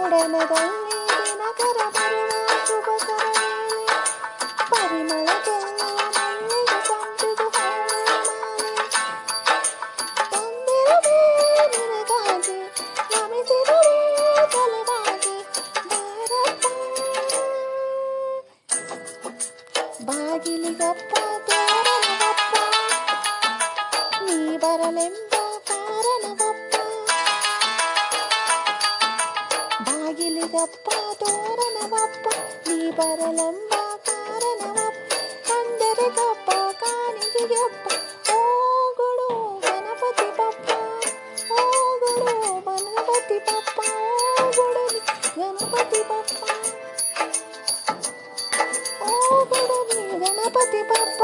ತೋರಣದಲ್ಲಿ ದಿನಕರ ಬರುವ ಶುಭಕರ ವೇಳೆ ಪರಿಮಳ ಚೆಲ್ಲುವ ಮಲ್ಲಿಗೆ ಸಂಪಿಗೆ ಹೂವಿನ ಮಾಲೆ ತಂದಿರುವೆ ನಿನಗಾಗಿ ನಮಿಸಿರುವೆ ತಲೆಬಾಗಿ ಬಾರಪ್ಪ ಬಾಗಿಲಿಗಪ್ಪ ತೋರಣವಪ್ಪ ನೀ ಬರಲೆಂಬ ಕಾರಣವಪ್ಪ ಬಾಗಿಲಿಗಪ್ಪ ತೋರಣವಪ್ಪ ನೀ ಬರಲೆಂಬ ಕಾರಣವಪ್ಪ ಕಂಡರೆ ಗಪ್ಪ ಕಾಣಿಕೆಗಪ್ಪ ಓಗುಳು ಗಣಪತಿ ಬಪ್ಪ ಓಗುಳು ಗಣಪತಿ ಬಪ್ಪ ಓಗುಳಲಿ ಗಣಪತಿ ಬಪ್ಪ ಓಗುಳಲಿ ಗಣಪತಿ ಬಪ್ಪ